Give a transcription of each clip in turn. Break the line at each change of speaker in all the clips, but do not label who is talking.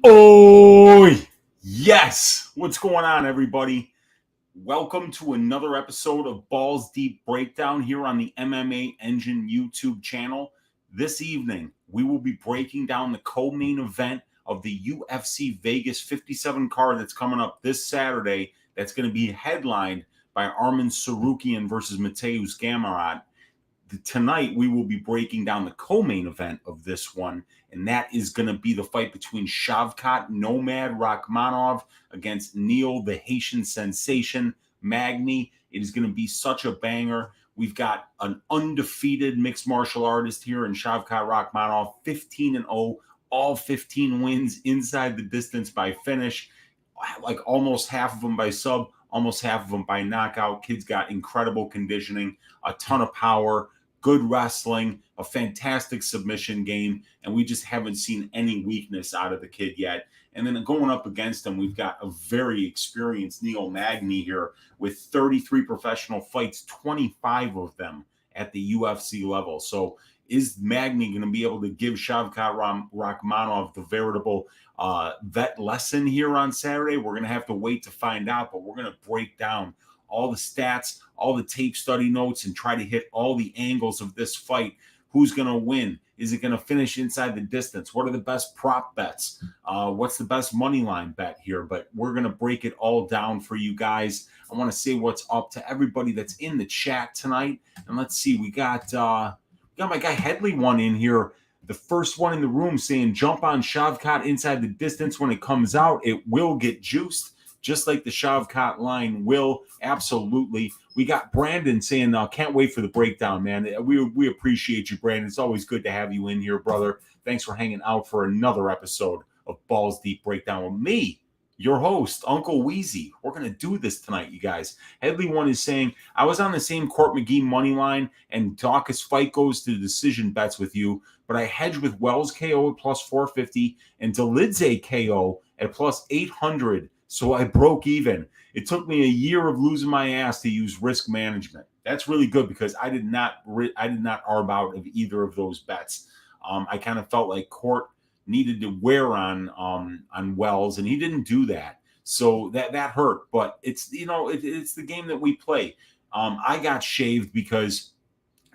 Oh, yes. What's going on, everybody? Welcome to another episode of Balls Deep Breakdown here on the MMA Engine YouTube channel. This evening, we will be breaking down the co-main event of the UFC Vegas 57 card that's coming up this Saturday. That's going to be headlined by Arman Tsarukyan versus Mateusz Gamrot. Tonight, we will be breaking down the co-main event of this one, and that is going to be the fight between Shavkat Nomad Rakhmonov against Neil the Haitian Sensation Magny. It is going to be such a banger. We've got an undefeated mixed martial artist here in Shavkat Rakhmonov, 15-0, all 15 wins inside the distance by finish, like almost half of them by sub, almost half of them by knockout. Kid's got incredible conditioning, a ton of power, good wrestling, a fantastic submission game, and we just haven't seen any weakness out of the kid yet. And then going up against him, we've got a very experienced Neil Magny here with 33 professional fights, 25 of them at the UFC level. So is Magny going to be able to give Shavkat Rakhmonov the veritable vet lesson here on Saturday? We're going to have to wait to find out, but we're going to break down all the stats, all the tape study notes, and try to hit all the angles of this fight. Who's going to win? Is it going to finish inside the distance? What are the best prop bets? What's the best money line bet here? But we're going to break it all down for you guys. I want to say what's up to everybody that's in the chat tonight. And let's see, we got my guy Headley one in here. The first one in the room saying, jump on Shavkat inside the distance when it comes out. It will get juiced, just like the Shavkat line will. Absolutely. We got Brandon saying, can't wait for the breakdown, man. We appreciate you, Brandon. It's always good to have you in here, brother. Thanks for hanging out for another episode of Balls Deep Breakdown with me, your host, Uncle Weezy. We're going to do this tonight, you guys. Headley one is saying, I was on the same Court McGee money line, and Dawkins fight goes to decision bets with you, but I hedged with Wells KO at plus 450 and Delidze KO at plus 800. So I broke even. It took me a year of losing my ass to use risk management. That's really good because I did not arb out of either of those bets. I kind of felt like Court needed to wear on Wells, and he didn't do that. So that hurt. But it's it's the game that we play. I got shaved because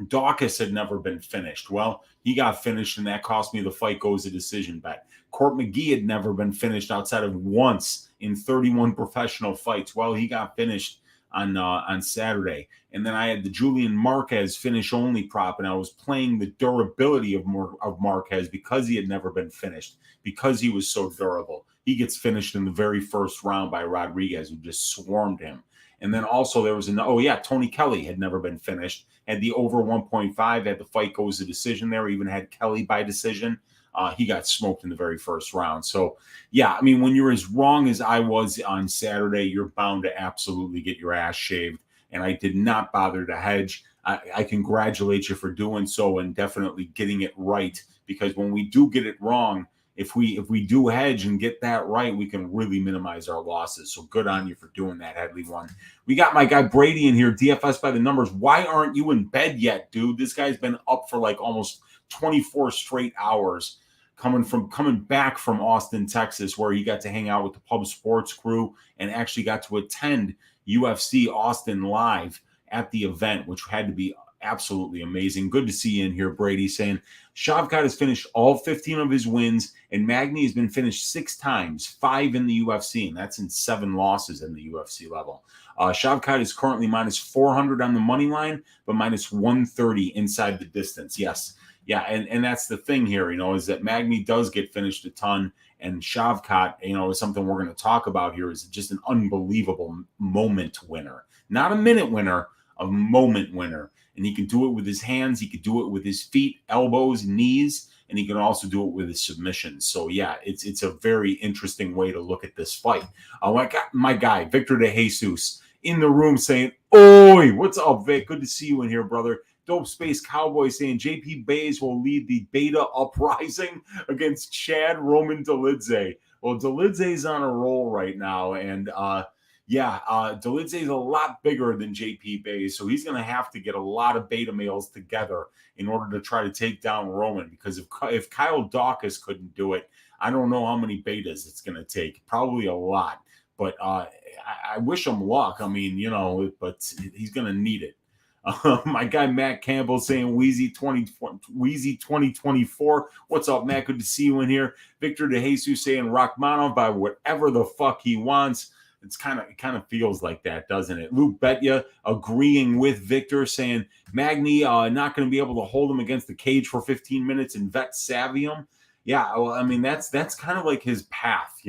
Dawkins had never been finished. Well, he got finished, and that cost me the fight goes a decision bet. Court McGee had never been finished outside of once in 31 professional fights. Well, he got finished on Saturday. And then I had the Julian Marquez finish only prop, and I was playing the durability of Marquez because he had never been finished, because he was so durable. He gets finished in the very first round by Rodriguez, who just swarmed him. And then also there was Tony Kelly had never been finished, had the over 1.5, had the fight goes to decision there, even had Kelly by decision. He got smoked in the very first round. So, yeah, I mean, when you're as wrong as I was on Saturday, you're bound to absolutely get your ass shaved. And I did not bother to hedge. I congratulate you for doing so and definitely getting it right, because when we do get it wrong, if we do hedge and get that right, we can really minimize our losses. So good on you for doing that, Headley one. We got my guy Brady in here, DFS by the numbers. Why aren't you in bed yet, dude? This guy's been up for like almost 24 straight hours, coming back from Austin, Texas, where he got to hang out with the Pub Sports crew and actually got to attend UFC Austin live at the event, which had to be absolutely amazing. Good to see you in here, Brady, saying Shavkat has finished all 15 of his wins, and Magny has been finished 6 times, 5 in the UFC, and that's in 7 losses in the UFC level. Shavkat is currently minus 400 on the money line, but minus 130 inside the distance. Yes. Yeah, and that's the thing here, is that Magny does get finished a ton, and Shavkat, is something we're going to talk about here, is just an unbelievable moment winner. Not a minute winner, a moment winner. And he can do it with his hands, he could do it with his feet, elbows, knees, and he can also do it with his submissions. So, yeah, it's a very interesting way to look at this fight. I got my guy, Victor De Jesus, in the room saying, Oi, what's up, Vic? Good to see you in here, brother. Dope Space Cowboy saying JP Bays will lead the Beta Uprising against Chad Roman Delidze. Well, Delidze's on a roll right now, and Yeah, Dolidze is a lot bigger than JP Bay, so he's going to have to get a lot of beta males together in order to try to take down Roman. Because if Kyle Dawkins couldn't do it, I don't know how many betas it's going to take. Probably a lot. But I wish him luck. I mean, but he's going to need it. My guy Matt Campbell saying Weezy 2024. What's up, Matt? Good to see you in here. Victor DeJesus saying Rakhmonov by whatever the fuck he wants. It kind of feels like that, doesn't it? Luke Betya agreeing with Victor, saying Magny not going to be able to hold him against the cage for 15 minutes and vet savvy him. Yeah, well, I mean that's kind of like his path,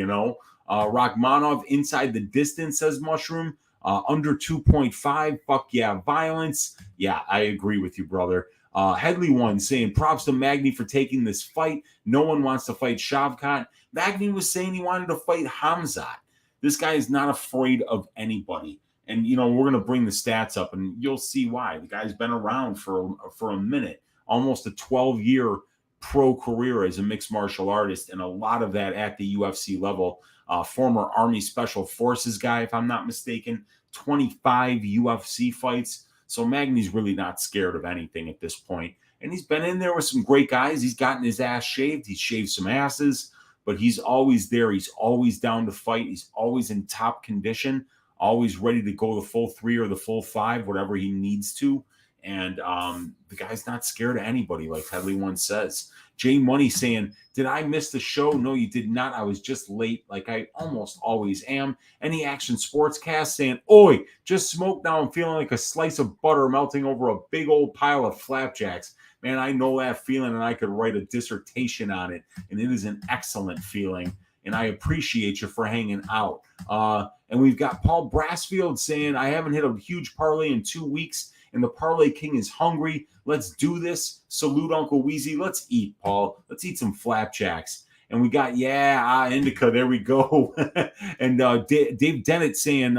Rakhmonov inside the distance, says Mushroom. Under 2.5, fuck yeah, violence. Yeah, I agree with you, brother. Headley one saying props to Magny for taking this fight. No one wants to fight Shavkat. Magny was saying he wanted to fight Hamzat. This guy is not afraid of anybody. And, we're going to bring the stats up, and you'll see why. The guy's been around for a minute, almost a 12-year pro career as a mixed martial artist, and a lot of that at the UFC level. Former Army Special Forces guy, if I'm not mistaken, 25 UFC fights. So Magny's really not scared of anything at this point. And he's been in there with some great guys. He's gotten his ass shaved. He's shaved some asses. But he's always there. He's always down to fight. He's always in top condition, always ready to go the full 3 or the full 5, whatever he needs to. And the guy's not scared of anybody, like Headley once says. Jay Money saying, did I miss the show? No, you did not. I was just late, like I almost always am. Any Action Sportscast saying, oi, just smoked now. I'm feeling like a slice of butter melting over a big old pile of flapjacks. Man, I know that feeling, and I could write a dissertation on it, and it is an excellent feeling, and I appreciate you for hanging out. And we've got Paul Brassfield saying, I haven't hit a huge parlay in 2 weeks, and the Parlay King is hungry. Let's do this. Salute Uncle Weezy. Let's eat, Paul. Let's eat some flapjacks. And we got, Indica. There we go. And Dave Dennett saying,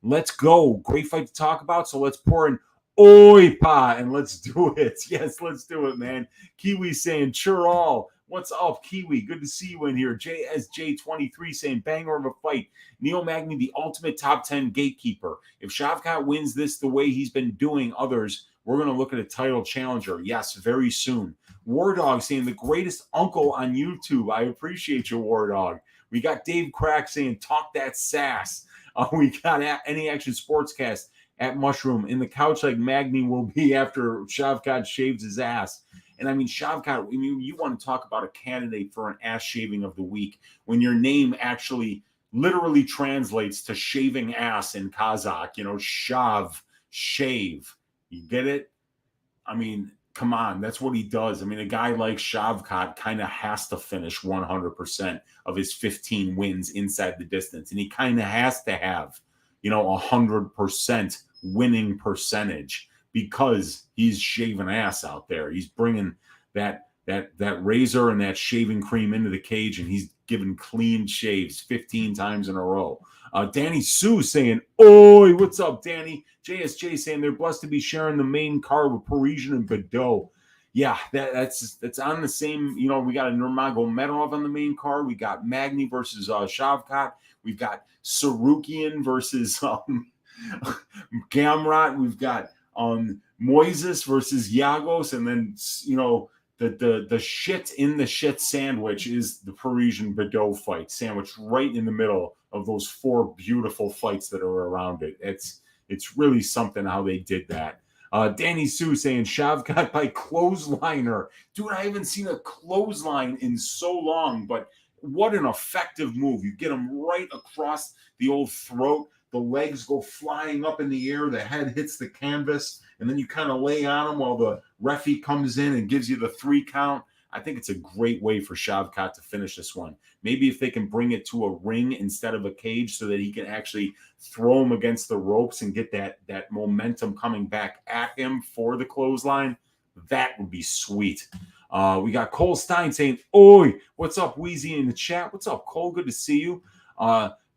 let's go. Great fight to talk about, so let's pour in Oi, pa, and let's do it. Yes, let's do it, man. Kiwi saying, sure all. What's up, Kiwi? Good to see you in here. JSJ23 saying, banger of a fight. Neil Magny, the ultimate top 10 gatekeeper. If Shavkat wins this the way he's been doing others, we're going to look at a title challenger. Yes, very soon. War Dog saying, the greatest uncle on YouTube. I appreciate you, War Dog. We got Dave Crack saying, talk that sass. We got Any Action Sportscast at Mushroom in the couch like Magny will be after Shavkat shaves his ass. And I mean, Shavkat, you want to talk about a candidate for an ass shaving of the week when your name actually literally translates to shaving ass in Kazakh, shav, shave. You get it? I mean, come on, that's what he does. I mean, a guy like Shavkat kind of has to finish 100% of his 15 wins inside the distance. And he kind of has to have 100% winning percentage because he's shaving ass out there. He's bringing that razor and that shaving cream into the cage, and he's giving clean shaves 15 times in a row. Danny Sue saying, oi, what's up, Danny? JSJ saying they're blessed to be sharing the main card with Parisian and Godot. Yeah, that's on the same, we got a Nurmagomedov on the main card. We got Magny versus Shavkat. We've got Sarukian versus Gamrot. We've got Moises versus Yagos. And then, the shit in the shit sandwich is the Parisian Godot fight sandwich right in the middle of those 4 beautiful fights that are around it. It's really something how they did that. Danny Sue saying Shavkat by clothesliner. Dude, I haven't seen a clothesline in so long, but what an effective move. You get him right across the old throat. The legs go flying up in the air. The head hits the canvas. And then you kind of lay on him while the referee comes in and gives you the 3 count. I think it's a great way for Shavkat to finish this one. Maybe if they can bring it to a ring instead of a cage so that he can actually throw him against the ropes and get that momentum coming back at him for the clothesline, that would be sweet. We got Cole Stein saying, oi, what's up, Weezy, in the chat? What's up, Cole? Good to see you.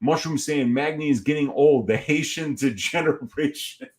Mushroom saying Magny is getting old. The Haitian degeneration.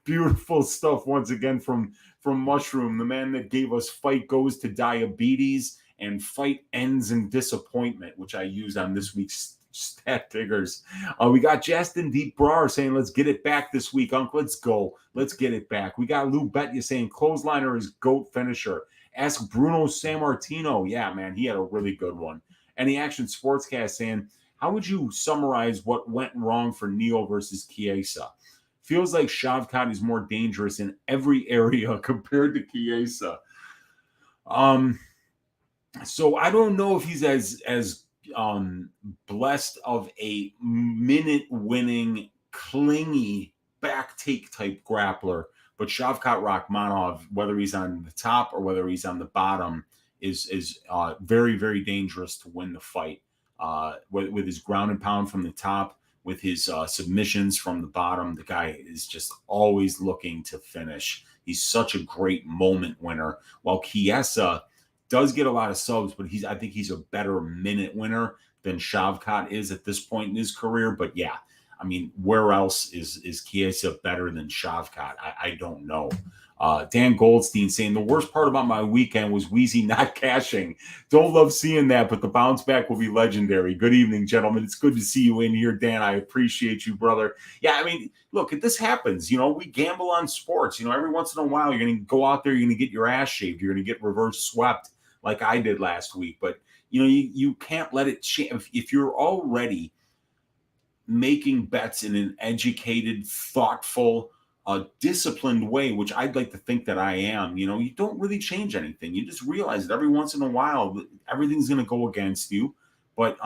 Beautiful stuff once again from Mushroom, the man that gave us Fight Goes to Diabetes and Fight Ends in Disappointment, which I used on this week's Stat diggers. We got Justin Deep Brar saying, let's get it back this week, Uncle. Let's go. Let's get it back. We got Lou Betya saying, clothesliner is GOAT finisher. Ask Bruno Sammartino. Yeah, man, he had a really good one. Any Action Sportscast saying, how would you summarize what went wrong for Neal versus Chiesa? Feels like Shavkat is more dangerous in every area compared to Chiesa. So I don't know if he's as blessed of a minute-winning, clingy back take type grappler, but Shavkat Rakhmonov, whether he's on the top or whether he's on the bottom, is very, very dangerous to win the fight. With his ground and pound from the top, with his submissions from the bottom, the guy is just always looking to finish. He's such a great moment winner. While Chiesa does get a lot of subs, but I think he's a better minute winner than Shavkat is at this point in his career. But yeah, I mean, where else is Chiesa better than Shavkat? I don't know. Dan Goldstein saying, the worst part about my weekend was Weezy not cashing. Don't love seeing that, but the bounce back will be legendary. Good evening, gentlemen. It's good to see you in here, Dan. I appreciate you, brother. Yeah, I mean, look, this happens. You know, we gamble on sports. You know, every once in a while, you're going to go out there, you're going to get your ass shaved. You're going to get reverse swept like I did last week. But, you know, you can't let it change. If you're already making bets in an educated, thoughtful, disciplined way, which I'd like to think that I am, you know, you don't really change anything. You just realize that every once in a while, everything's going to go against you. But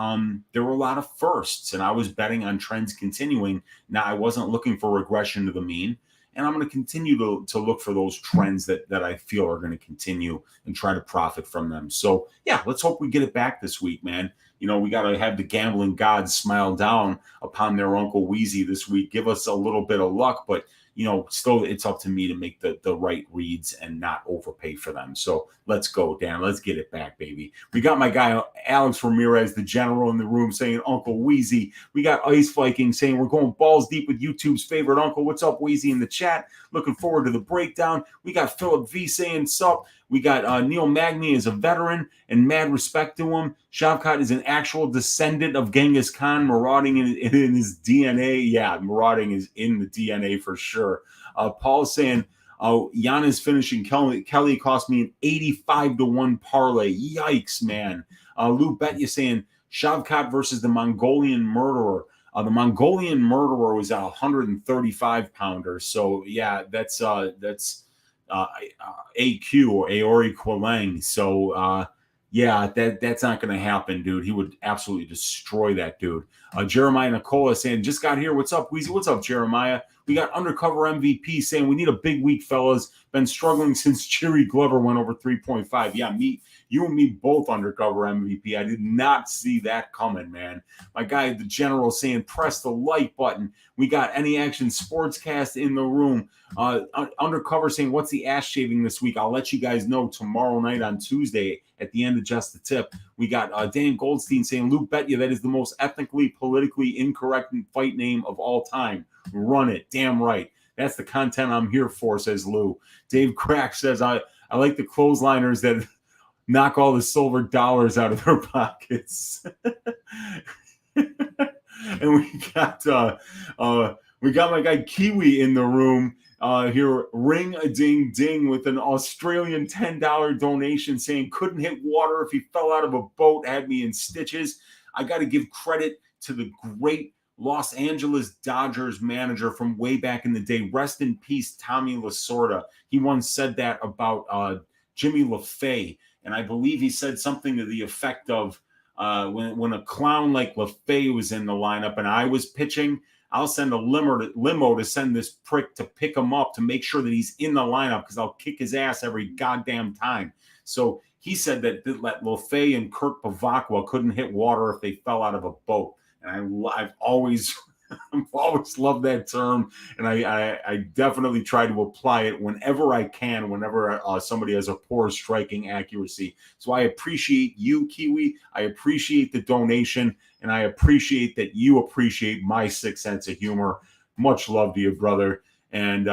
there were a lot of firsts, and I was betting on trends continuing. Now, I wasn't looking for regression to the mean, and I'm going to continue to look for those trends that I feel are going to continue and try to profit from them. So, yeah, let's hope we get it back this week, man. You know, we got to have the gambling gods smile down upon their Uncle Weezy this week. Give us a little bit of luck, but you know, still it's up to me to make the right reads and not overpay for them. So let's go, Dan. Let's get it back, baby. We got my guy, Alex Ramirez, the general in the room, saying Uncle Weezy. We got Ice Viking saying we're going balls deep with YouTube's favorite uncle. What's up, Weezy, in the chat? Looking forward to the breakdown. We got Philip V saying sup. We got Neil Magny is a veteran and mad respect to him. Shavkat is an actual descendant of Genghis Khan, marauding in his DNA. Yeah, marauding is in the DNA for sure. Paul's saying, Giannis finishing Kelly cost me an 85-1 parlay. Yikes, man. Lou Betya saying Shavkat versus the Mongolian murderer. The Mongolian murderer was a 135-pounder. So, yeah, that's AQ or Aori Quileng. So, yeah, that's not going to happen, dude. He would absolutely destroy that dude. Jeremiah Nicola saying, just got here. What's up, Weezy? What's up, Jeremiah? We got Undercover MVP saying, we need a big week, fellas. Been struggling since Jerry Glover went over 3.5. Yeah, you and me both, Undercover MVP. I did not see that coming, man. My guy, the general, saying, press the like button. We got Any Action Sportscast in the room. Undercover saying, what's the ass shaving this week? I'll let you guys know tomorrow night on Tuesday at the end of Just the Tip. We got Dan Goldstein saying, Lou Betya, that is the most ethnically, politically incorrect fight name of all time. Run it. Damn right. That's the content I'm here for, says Lou. Dave Crack says, I like the clothesliners that knock all the silver dollars out of their pockets. And we got my guy Kiwi in the room here, ring a ding ding, with an Australian $10 donation saying couldn't hit water if he fell out of a boat, had me in stitches. I got to give credit to the great Los Angeles Dodgers manager from way back in the day. Rest in peace, Tommy Lasorda. He once said that about Jimmy LaFay, and I believe he said something to the effect of, when a clown like LaFay was in the lineup and I was pitching, I'll send a limo to send this prick to pick him up to make sure that he's in the lineup, because I'll kick his ass every goddamn time. So he said that LaFay and Kurt Bavacqua couldn't hit water if they fell out of a boat. And I've always loved that term, and I definitely try to apply it whenever I can, whenever somebody has a poor striking accuracy. So I appreciate you, Kiwi. I appreciate the donation, and I appreciate that you appreciate my 6 sense of humor. Much love to you, brother. And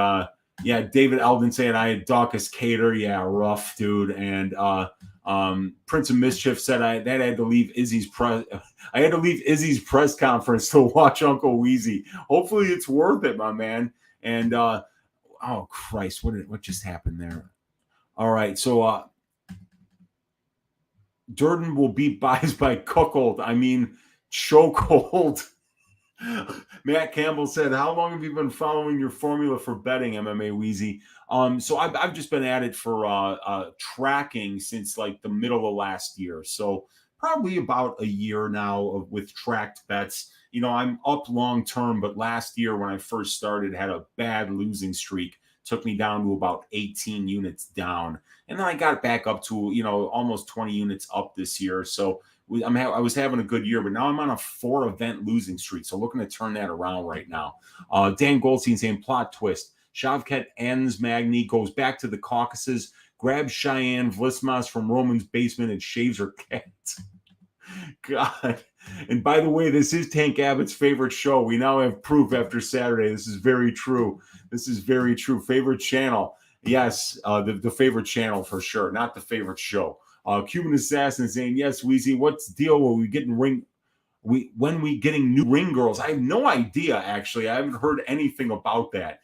yeah, David Eldon saying I had Dawkins Cater. Yeah, rough, dude. And Prince of Mischief said I had to leave Izzy's press conference to watch Uncle Weezy. Hopefully it's worth it, my man. And oh Christ, what just happened there? All right, so Durden will beat buys by Cuckold. I mean chokehold. Matt Campbell said, "How long have you been following your formula for betting, MMA Weezy?" So I've just been at it for tracking since like the middle of last year. So probably about a year now with tracked bets. I'm up long term, but last year when I first started, had a bad losing streak. Took me down to about 18 units down, and then I got back up to almost 20 units up this year. So I was having a good year, but now I'm on a 4-event losing streak. So looking to turn that around right now. Dan Goldstein saying plot twist. Shavkat ends Magny, goes back to the Caucasus, grabs Cheyenne Vlismas from Roman's basement and shaves her cat. God. And by the way, this is Tank Abbott's favorite show. We now have proof after Saturday. This is very true. Favorite channel. Yes, the favorite channel for sure, not the favorite show. Cuban Assassin saying, yes, Weezy, what's the deal? When we getting new ring girls? I have no idea, actually. I haven't heard anything about that.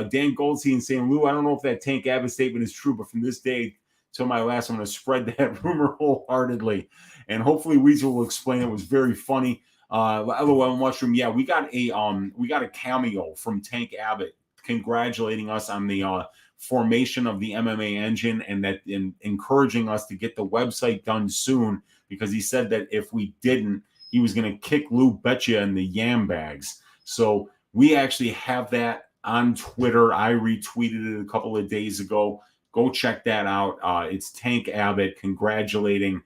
Dan Goldstein saying, Lou, I don't know if that Tank Abbott statement is true, but from this day till my last, I'm going to spread that rumor wholeheartedly. And hopefully Weezy will explain it. It was very funny. LOL Mushroom, yeah, we got a cameo from Tank Abbott congratulating us on the formation of the MMA engine and encouraging us to get the website done soon, because he said that if we didn't, he was going to kick Lou Betcha in the yam bags. So we actually have that on Twitter. I retweeted it a couple of days ago. Go check that out. It's Tank Abbott congratulating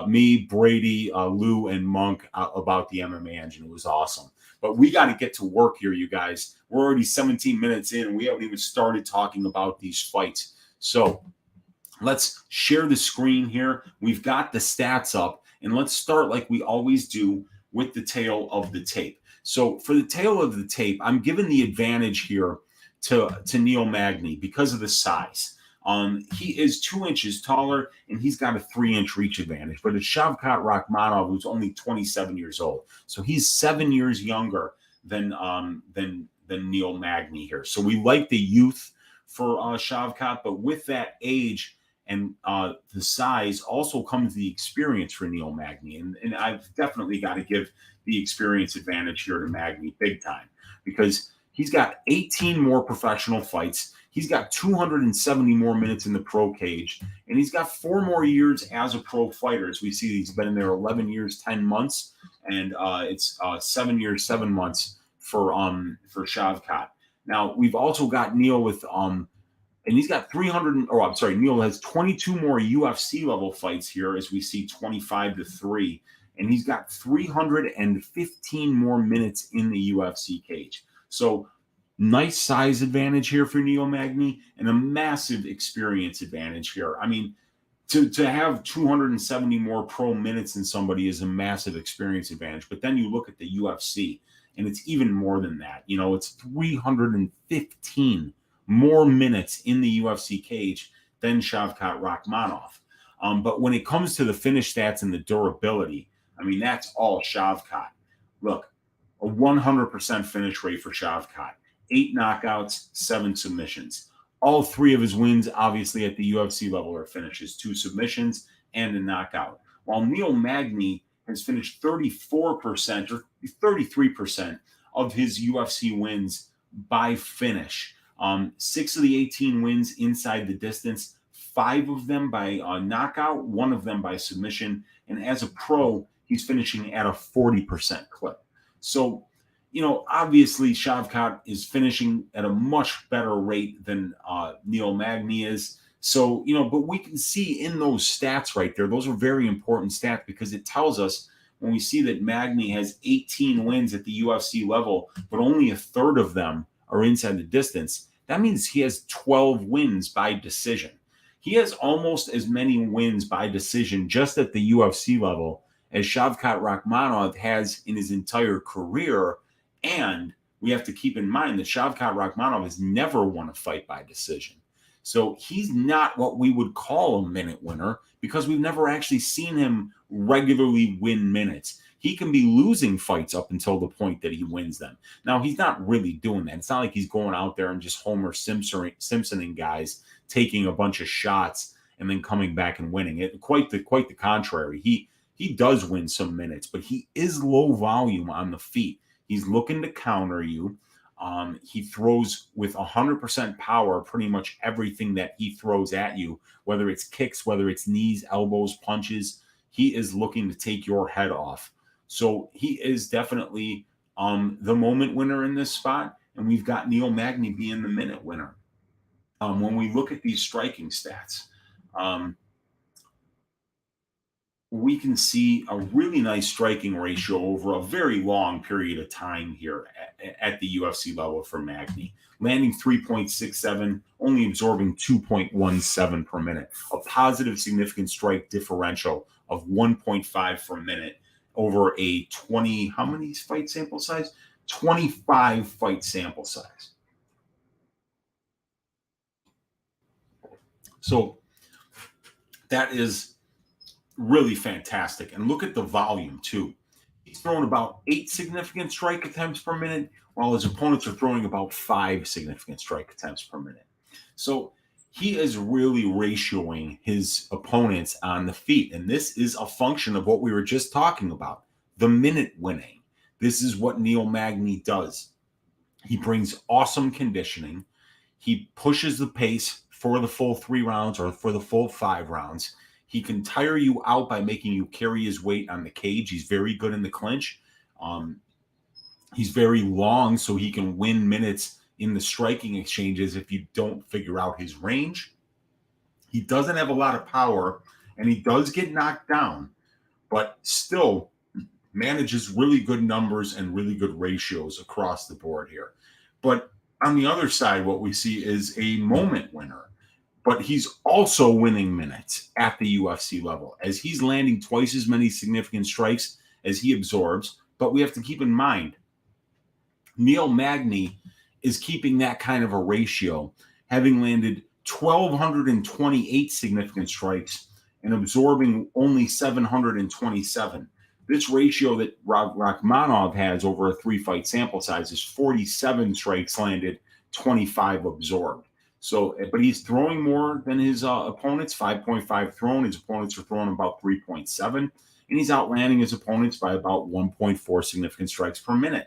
me, Brady, Lou, and Monk about the MMA engine. It was awesome. But we got to get to work here, you guys. We're already 17 minutes in, and we haven't even started talking about these fights. So let's share the screen here. We've got the stats up, and let's start like we always do with the tail of the tape. So for the tail of the tape, I'm giving the advantage here to Neil Magny because of the size. He is 2 inches taller, and he's got a 3-inch reach advantage. But it's Shavkat Rakhmonov, who's only 27 years old, so he's 7 years younger than Neil Magny here. So we like the youth for Shavkat, but with that age and the size also comes the experience for Neil Magny, and I've definitely got to give the experience advantage here to Magny big time, because he's got 18 more professional fights. He's got 270 more minutes in the pro cage, and he's got 4 more years as a pro fighter. As we see, he's been in there 11 years, 10 months, and it's 7 years, 7 months for Shavkat. Now, we've also got Neil with and he's got Neil has 22 more UFC level fights here, as we see 25-3, and he's got 315 more minutes in the UFC cage. So nice size advantage here for Neil Magny and a massive experience advantage here. I mean, to have 270 more pro minutes than somebody is a massive experience advantage. But then you look at the UFC, and it's even more than that. It's 315 more minutes in the UFC cage than Shavkat Rakhmonov. But when it comes to the finish stats and the durability, I mean, that's all Shavkat. Look, a 100% finish rate for Shavkat. 8 knockouts, 7 submissions. All 3 of his wins, obviously, at the UFC level are finishes, 2 submissions and a knockout. While Neil Magny has finished 34% or 33% of his UFC wins by finish. 6 of the 18 wins inside the distance, 5 of them by knockout, 1 of them by submission. And as a pro, he's finishing at a 40% clip. So, obviously Shavkat is finishing at a much better rate than Neil Magny is. So, but we can see in those stats right there, those are very important stats, because it tells us when we see that Magny has 18 wins at the UFC level, but only a third of them are inside the distance. That means he has 12 wins by decision. He has almost as many wins by decision just at the UFC level as Shavkat Rakhmonov has in his entire career. And we have to keep in mind that Shavkat Rakhmonov has never won a fight by decision. So he's not what we would call a minute winner because we've never actually seen him regularly win minutes. He can be losing fights up until the point that he wins them. Now, he's not really doing that. It's not like he's going out there and just Homer Simpsoning guys, taking a bunch of shots and then coming back and winning it. Quite the contrary. He does win some minutes, but he is low volume on the feet. He's looking to counter you. He throws with 100% power pretty much everything that he throws at you, whether it's kicks, whether it's knees, elbows, punches. He is looking to take your head off. So he is definitely the moment winner in this spot, and we've got Neil Magny being the minute winner. When we look at these striking stats, we can see a really nice striking ratio over a very long period of time here at the UFC level for Magny. Landing 3.67, only absorbing 2.17 per minute. A positive significant strike differential of 1.5 per minute over a 20, how many fight sample size? 25 fight sample size. So that is really fantastic. And look at the volume too. He's throwing about 8 significant strike attempts per minute, while his opponents are throwing about 5 significant strike attempts per minute. So he is really ratioing his opponents on the feet. And this is a function of what we were just talking about, the minute winning. This is what Neil Magny does. He brings awesome conditioning. He pushes the pace for the full 3 rounds or for the full 5 rounds. He can tire you out by making you carry his weight on the cage. He's very good in the clinch. He's very long, so he can win minutes in the striking exchanges if you don't figure out his range. He doesn't have a lot of power, and he does get knocked down, but still manages really good numbers and really good ratios across the board here. But on the other side, what we see is a moment winner. But he's also winning minutes at the UFC level as he's landing twice as many significant strikes as he absorbs. But we have to keep in mind, Neil Magny is keeping that kind of a ratio, having landed 1,228 significant strikes and absorbing only 727. This ratio that Rakhmonov has over a 3-fight sample size is 47 strikes landed, 25 absorbed. So, but he's throwing more than his opponents, 5.5 thrown. His opponents are throwing about 3.7, and he's outlanding his opponents by about 1.4 significant strikes per minute,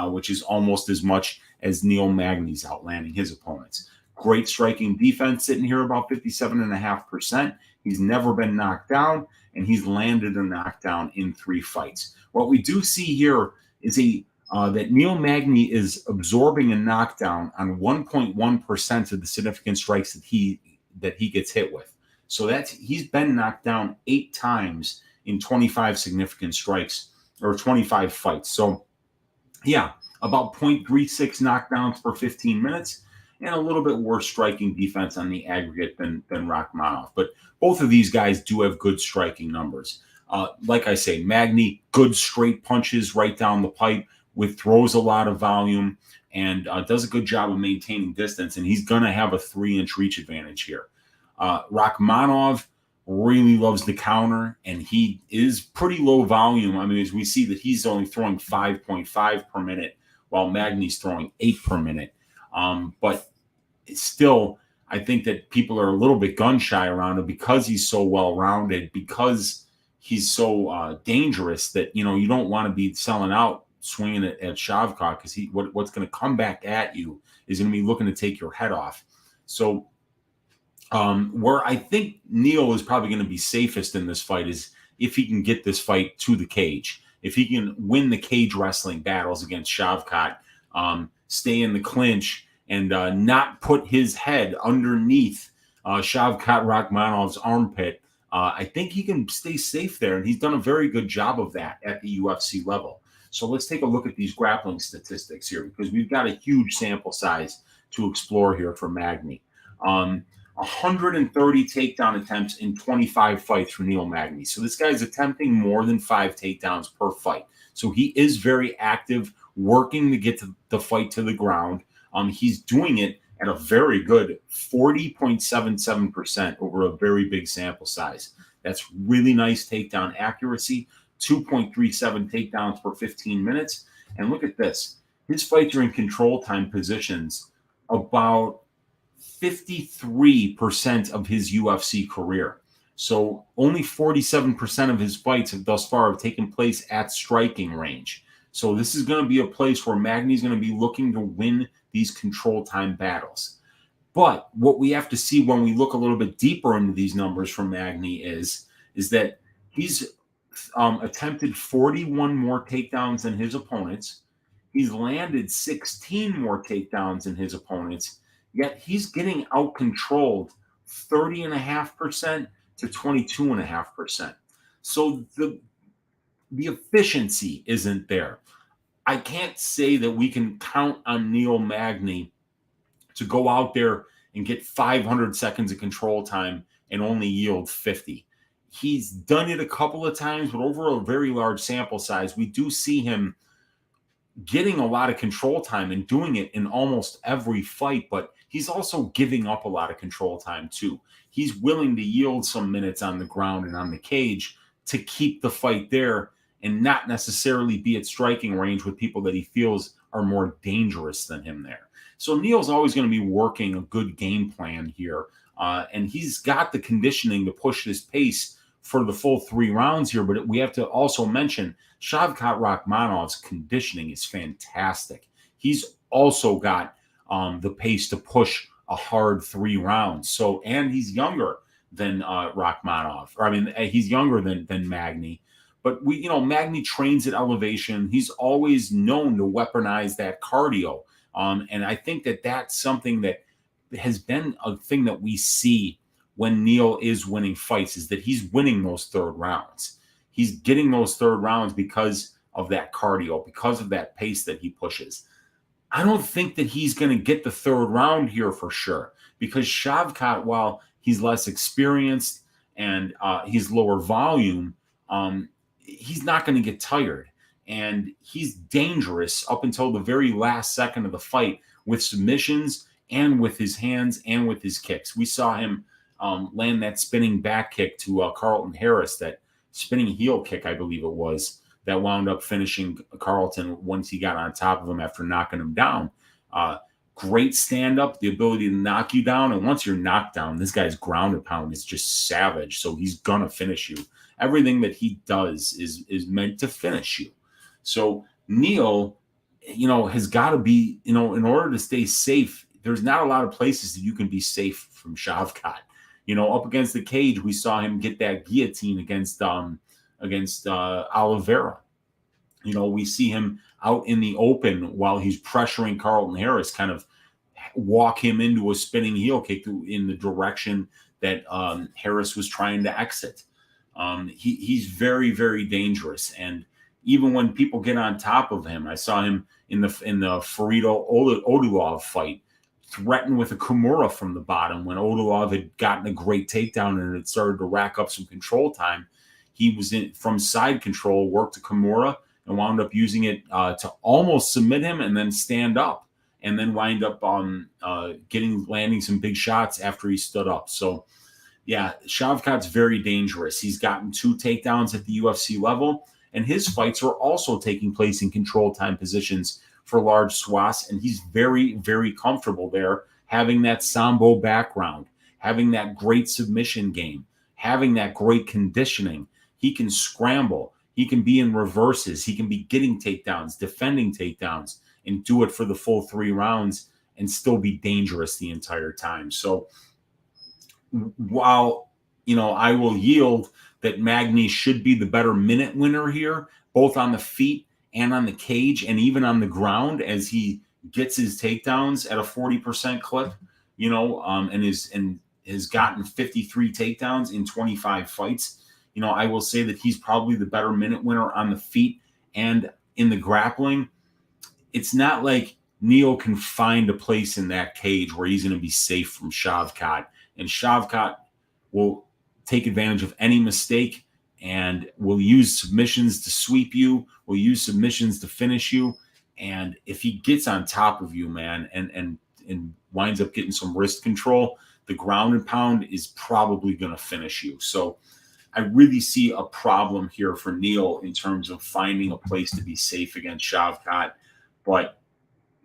which is almost as much as Neil Magny's outlanding his opponents. Great striking defense sitting here about 57.5%. He's never been knocked down, and he's landed a knockdown in 3 fights. What we do see here is that Neil Magny is absorbing a knockdown on 1.1% of the significant strikes that he gets hit with. So he's been knocked down 8 times in 25 significant strikes or 25 fights. So yeah, about 0.36 knockdowns per 15 minutes and a little bit worse striking defense on the aggregate than Rakhmonov. But both of these guys do have good striking numbers. Like I say, Magny, good straight punches right down the pipe, throws a lot of volume and does a good job of maintaining distance, and he's going to have a 3-inch reach advantage here. Rakhmonov really loves the counter, and he is pretty low volume. I mean, as we see that he's only throwing 5.5 per minute, while Magny's throwing 8 per minute. But still, I think that people are a little bit gun-shy around him because he's so well-rounded, because he's so dangerous that, you don't want to be selling out swinging at Shavkat, because what's going to come back at you is going to be looking to take your head off. So where I think Neil is probably going to be safest in this fight is if he can get this fight to the cage. If he can win the cage wrestling battles against Shavkat, stay in the clinch, and not put his head underneath Shavkat Rakhmonov's armpit, I think he can stay safe there, and he's done a very good job of that at the UFC level. So let's take a look at these grappling statistics here, because we've got a huge sample size to explore here for Magny. 130 takedown attempts in 25 fights for Neil Magny. So this guy's attempting more than 5 takedowns per fight. So he is very active, working to get the fight to the ground. He's doing it at a very good 40.77% over a very big sample size. That's really nice takedown accuracy, 2.37 takedowns per 15 minutes. And look at this. His fights are in control time positions about 53% of his UFC career. So only 47% of his fights thus far have taken place at striking range. So this is going to be a place where Magny's going to be looking to win these control time battles. But what we have to see when we look a little bit deeper into these numbers from Magny is that he's attempted 41 more takedowns than his opponents. He's landed 16 more takedowns than his opponents, yet he's getting out-controlled 30.5% to 22.5%. So the efficiency isn't there. I can't say that we can count on Neil Magny to go out there and get 500 seconds of control time and only yield 50. He's done it a couple of times, but over a very large sample size, we do see him getting a lot of control time and doing it in almost every fight, but he's also giving up a lot of control time too. He's willing to yield some minutes on the ground and on the cage to keep the fight there and not necessarily be at striking range with people that he feels are more dangerous than him there. So Neil's always going to be working a good game plan here, and he's got the conditioning to push this pace for the full 3 rounds here. But we have to also mention Shavkat Rakhmonov's conditioning is fantastic. He's also got the pace to push a hard 3 rounds. So, and he's younger than Rakhmonov. Or I mean, he's younger than Magny. But Magny trains at elevation. He's always known to weaponize that cardio. And I think that that's something that has been a thing that we see when Neil is winning fights, is that he's winning those third rounds. He's getting those third rounds because of that cardio, because of that pace that he pushes. I don't think that he's going to get the third round here for sure, because Shavkat, while he's less experienced and he's lower volume, he's not going to get tired. And he's dangerous up until the very last second of the fight with submissions and with his hands and with his kicks. We saw him land that spinning back kick to Carlton Harris, that spinning heel kick, I believe it was, that wound up finishing Carlton once he got on top of him after knocking him down. Great stand-up, the ability to knock you down. And once you're knocked down, this guy's ground and pound is just savage. So he's going to finish you. Everything that he does is meant to finish you. So Neil, has got to be, in order to stay safe, there's not a lot of places that you can be safe from Shavkat. Up against the cage, we saw him get that guillotine against Oliveira. We see him out in the open while he's pressuring Carlton Harris, kind of walk him into a spinning heel kick in the direction that Harris was trying to exit. He's very, very dangerous. And even when people get on top of him, I saw him in the Farito Odulov fight, threatened with a Kimura from the bottom when Odulov had gotten a great takedown and it started to rack up some control time. He was from side control, worked a Kimura, and wound up using it to almost submit him and then stand up, and then wind up landing some big shots after he stood up. So, yeah, Shavkat's very dangerous. He's gotten 2 takedowns at the UFC level, and his fights are also taking place in control time positions for large swaths, and he's very, very comfortable there, having that Sambo background, having that great submission game, having that great conditioning. He can scramble. He can be in reverses. He can be getting takedowns, defending takedowns, and do it for the full 3 rounds and still be dangerous the entire time. So while, I will yield that Magny should be the better minute winner here, both on the feet and on the cage and even on the ground, as he gets his takedowns at a 40% clip, and has gotten 53 takedowns in 25 fights. I will say that he's probably the better minute winner on the feet and in the grappling. It's not like Neil can find a place in that cage where he's going to be safe from Shavkat. And Shavkat will take advantage of any mistake and will use submissions to sweep you, will use submissions to finish you. And if he gets on top of you, man, and and winds up getting some wrist control, the ground and pound is probably going to finish you. So I really see a problem here for Neil in terms of finding a place to be safe against Shavkat, but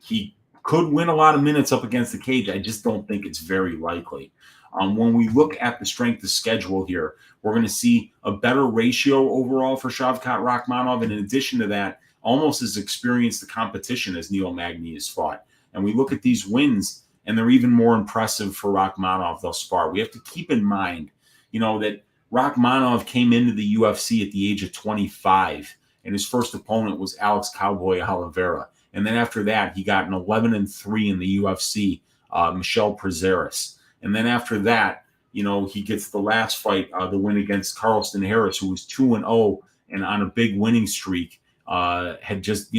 he could win a lot of minutes up against the cage. I just don't think it's very likely. When we look at the strength of schedule here, we're going to see a better ratio overall for Shavkat Rakhmonov. And in addition to that, almost as experienced the competition as Neil Magny has fought. And we look at these wins, and they're even more impressive for Rakhmonov thus far. We have to keep in mind, that Rakhmonov came into the UFC at the age of 25, and his first opponent was Alex Cowboy Oliveira. And then after that, he got an 11-3 in the UFC, Michel Prazeres. And then after that, he gets the last fight, the win against Carlston Harris, who was 2-0 and on a big winning streak, had just,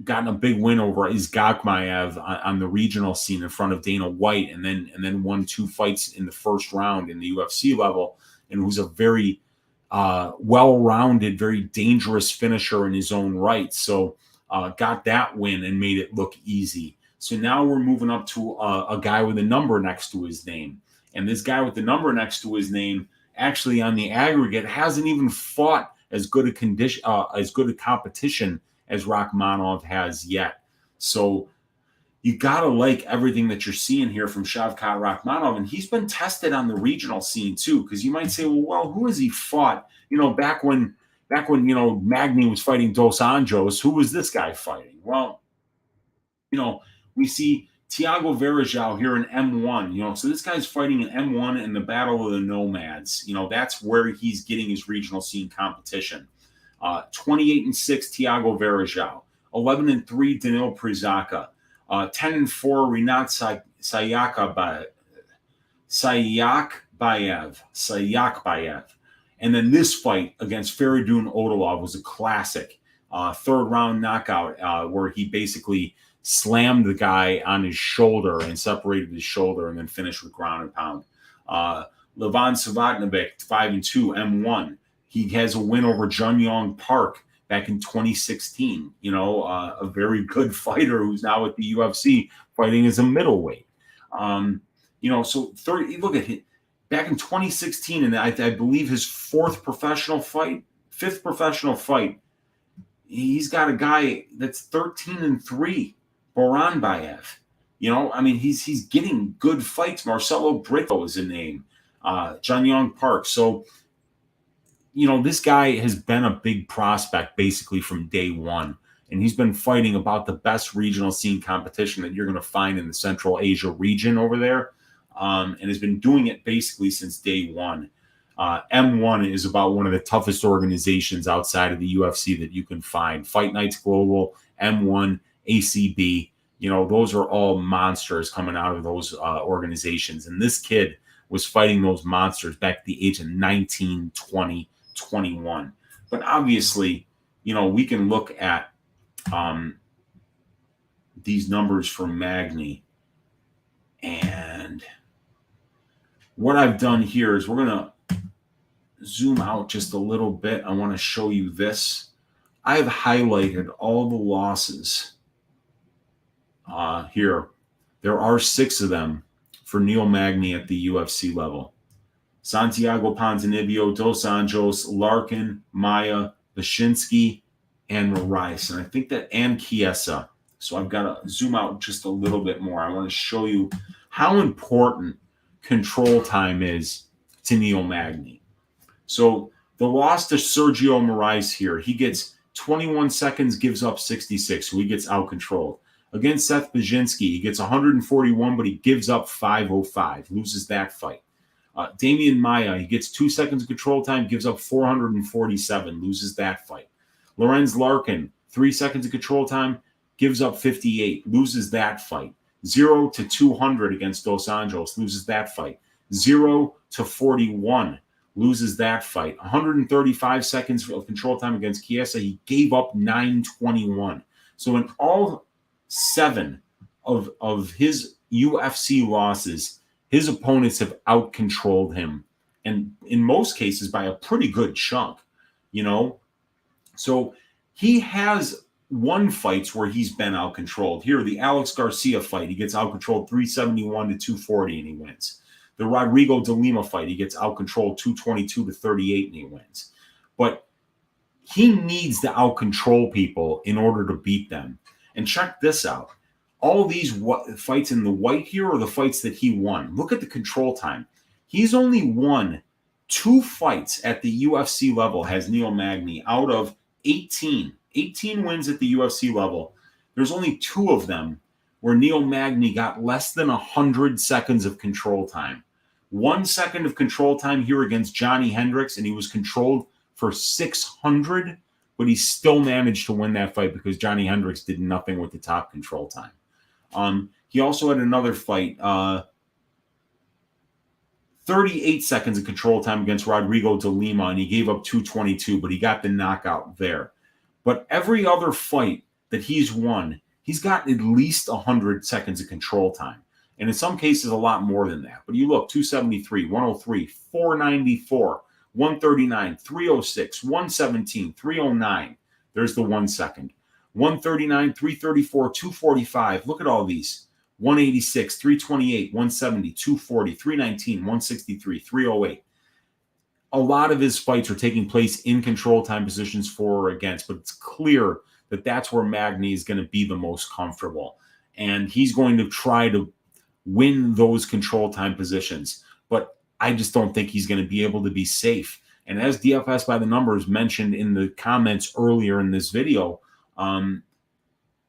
gotten a big win over Izgakmaev on the regional scene in front of Dana White, and then won 2 fights in the first round in the UFC level, and who's a very well-rounded, very dangerous finisher in his own right. So got that win and made it look easy. So now we're moving up to a guy with a number next to his name. And this guy with the number next to his name actually on the aggregate hasn't even fought as good a competition as Rakhmonov has yet. So you got to like everything that you're seeing here from Shavkat Rakhmonov. And he's been tested on the regional scene too, because you might say, well, who has he fought? Back when Magny was fighting Dos Anjos, who was this guy fighting? Well, we see Thiago Verajao here in M1, so this guy's fighting in M1 in the Battle of the Nomads. That's where he's getting his regional scene competition. 28-6 Thiago Verajao, 11-3 Danil Prizaka, 10-4 Rinat Sayakbayev. And then this fight against Feridun Odolov was a classic. Third round knockout where he basically slammed the guy on his shoulder and separated his shoulder and then finished with ground and pound. Levan Savatnovic, 5-2, M1. He has a win over Jun-Yong Park back in 2016. A very good fighter who's now at the UFC fighting as a middleweight. So 30. Look at him. Back in 2016, and I believe his fifth professional fight, he's got a guy that's 13-3, Boranbayev. He's getting good fights. Marcelo Brito is a name. Jun-Yong Park. So, this guy has been a big prospect basically from day one. And he's been fighting about the best regional scene competition that you're going to find in the Central Asia region over there. And has been doing it basically since day one. M1 is about one of the toughest organizations outside of the UFC that you can find. Fight Nights Global, M1, ACB, those are all monsters coming out of those organizations. And this kid was fighting those monsters back at the age of 19, 20, 21. But obviously, we can look at these numbers for Magny. And what I've done here is we're going to zoom out just a little bit. I want to show you this. I have highlighted all the losses here. There are 6 of them for Neil Magny at the UFC level. Santiago Ponzinibbio, Dos Anjos, Larkin, Maia, Bashinsky, and Moraes. And I think that and Chiesa. So I've got to zoom out just a little bit more. I want to show you how important control time is to Neil Magny. So the loss to Sergio Moraes here, he gets 21 seconds, gives up 66, so he gets out-controlled. Against Seth Baczynski, he gets 141, but he gives up 505, loses that fight. Damian Maia, he gets 2 seconds of control time, gives up 447, loses that fight. Lorenz Larkin, 3 seconds of control time, gives up 58, loses that fight. 0 to 200 against Dos Anjos, loses that fight. 0 to 41, loses that fight. 135 seconds of control time against Chiesa, he gave up 921. So in all 7 of his UFC losses, his opponents have out-controlled him, and in most cases by a pretty good chunk, So he has won fights where he's been out-controlled. Here, the Alex Garcia fight, he gets out-controlled 371 to 240 and he wins. The Rodrigo de Lima fight, he gets out-controlled 222 to 38 and he wins. But he needs to out-control people in order to beat them. And check this out. All these fights in the white here are the fights that he won. Look at the control time. He's only won 2 fights at the UFC level, has Neil Magny, out of 18 wins at the UFC level. There's only 2 of them where Neil Magny got less than 100 seconds of control time. 1 second of control time here against Johnny Hendricks, and he was controlled for 600, but he still managed to win that fight because Johnny Hendricks did nothing with the top control time. He also had another fight, 38 seconds of control time against Rodrigo de Lima, and he gave up 222, but he got the knockout there. But every other fight that he's won, he's got at least 100 seconds of control time. And in some cases, a lot more than that. But you look, 273, 103, 494, 139, 306, 117, 309. There's the 1 second. 139, 334, 245. Look at all these. 186, 328, 170, 240, 319, 163, 308. A lot of his fights are taking place in control time positions for or against, but it's clear that that's where Magny is going to be the most comfortable. And he's going to try to win those control time positions. But I just don't think he's going to be able to be safe. And as DFS by the numbers mentioned in the comments earlier in this video,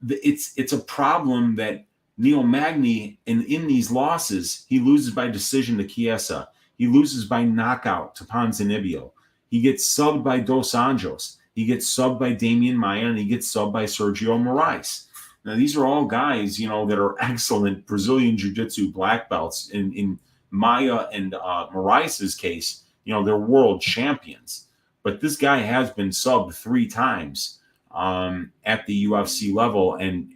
it's a problem that Neil Magny, in these losses, he loses by decision to Chiesa. He loses by knockout to Ponzinibbio. He gets subbed by Dos Anjos. He gets subbed by Damian Maia, and he gets subbed by Sergio Moraes. Now, these are all guys, that are excellent Brazilian Jiu-Jitsu black belts. In Maia and Moraes' case, they're world champions. But this guy has been subbed 3 times at the UFC level. And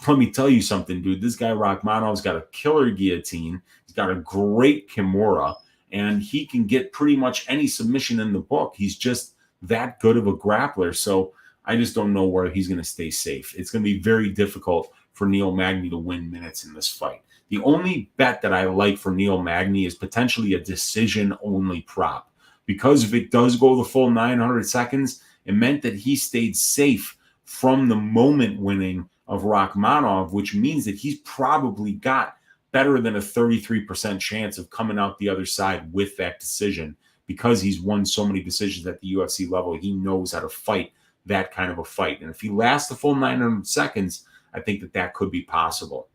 let me tell you something, dude. This guy, Rakhmonov's got a killer guillotine. He's got a great Kimura. And he can get pretty much any submission in the book. He's just that good of a grappler. So I just don't know where he's going to stay safe. It's going to be very difficult for Neil Magny to win minutes in this fight. The only bet that I like for Neil Magny is potentially a decision-only prop. Because if it does go the full 900 seconds, it meant that he stayed safe from the moment winning of Rakhmonov, which means that he's probably got better than a 33% chance of coming out the other side with that decision. Because he's won so many decisions at the UFC level, he knows how to fight that kind of a fight. And if he lasts the full 900 seconds, I think that could be possible.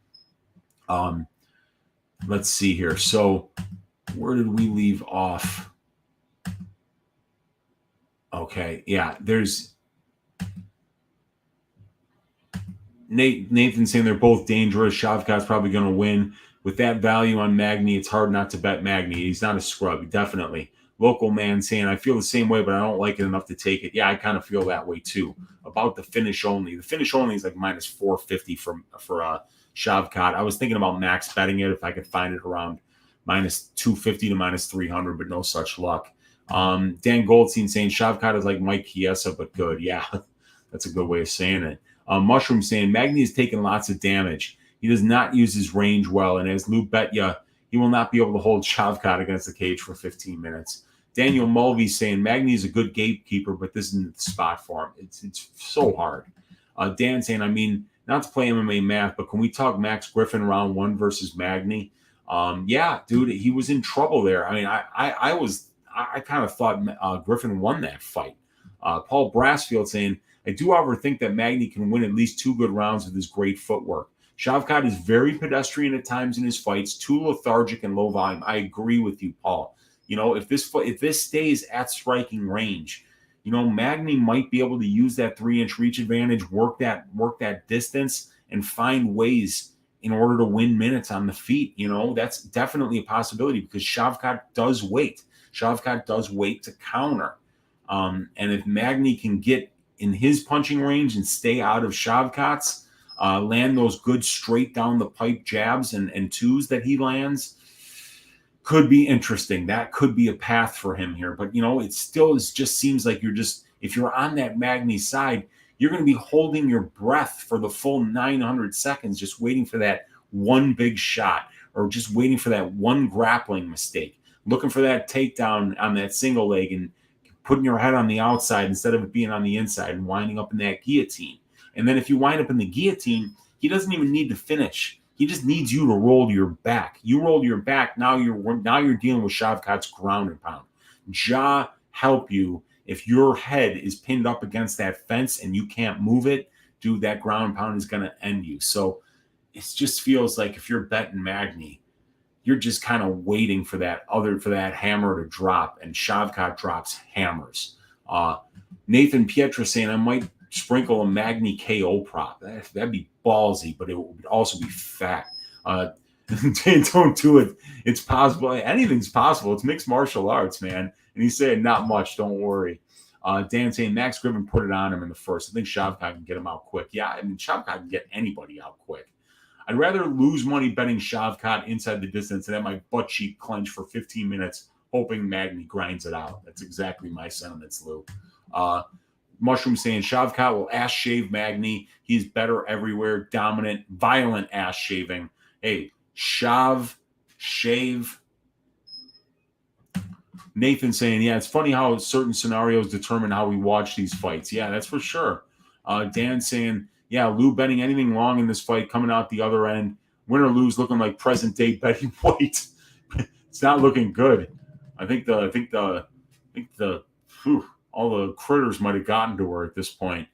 Let's see here. So where did we leave off? Okay, yeah, there's Nathan saying they're both dangerous. Shavkat's probably going to win. With that value on Magny, it's hard not to bet Magny. He's not a scrub, definitely. Local man saying, I feel the same way, but I don't like it enough to take it. Yeah, I kind of feel that way too. About the finish only. The finish only is like minus 450 for Shavkat. I was thinking about max betting it if I could find it around minus 250 to minus 300, but no such luck. Dan Goldstein saying Shavkat is like Mike Chiesa, but good. Yeah, that's a good way of saying it. Mushroom saying Magny has taken lots of damage. He does not use his range well, and as Lou bet you, he will not be able to hold Shavkat against the cage for 15 minutes. Daniel Mulvey saying Magny is a good gatekeeper, but this isn't the spot for him. It's so hard. Dan saying, I mean, not to play MMA math, but can we talk Max Griffin round 1 versus Magny? Yeah, dude, he was in trouble there. I mean, I kind of thought Griffin won that fight. Paul Brassfield saying, I do however think that Magny can win at least 2 good rounds with his great footwork. Shavkat is very pedestrian at times in his fights, too lethargic and low volume. I agree with you, Paul. If this stays at striking range, Magny might be able to use that 3-inch reach advantage, work that distance, and find ways in order to win minutes on the feet. That's definitely a possibility because Shavkat does wait. Shavkat does wait to counter. And if Magny can get in his punching range and stay out of Shavkat's, land those good straight down the pipe jabs and twos that he lands, could be interesting. That could be a path for him here. But, it still just seems like if you're on that Magny side, you're going to be holding your breath for the full 900 seconds, just waiting for that one big shot, or just waiting for that one grappling mistake, looking for that takedown on that single leg and putting your head on the outside instead of it being on the inside and winding up in that guillotine. And then if you wind up in the guillotine, he doesn't even need to finish. He just needs you to roll your back. You roll your back, now you're dealing with Shavkat's ground and pound. Jaw help you. If your head is pinned up against that fence and you can't move it, dude, that ground and pound is going to end you. So it just feels like if you're betting Magny, you're just kind of waiting for that hammer to drop, and Shavkat drops hammers. Nathan Pietra saying I might sprinkle a Magny KO prop. That'd be ballsy, but it would also be fat. Don't do it. It's possible. Anything's possible. It's mixed martial arts, man. And he's saying not much. Don't worry. Dan saying Max Griffin put it on him in the first. I think Shavkat can get him out quick. Yeah, I mean, Shavkat can get anybody out quick. I'd rather lose money betting Shavkat inside the distance and have my butt cheek clench for 15 minutes, hoping Magny grinds it out. That's exactly my sentiments, Lou. Mushroom saying Shavkat will ass shave Magny. He's better everywhere. Dominant, violent ass shaving. Hey, shave. Nathan saying, yeah, it's funny how certain scenarios determine how we watch these fights. Yeah, that's for sure. Dan saying, yeah, Lou betting anything wrong in this fight, coming out the other end. Win or lose, looking like present day Betty White. It's not looking good. I think all the critters might have gotten to her at this point.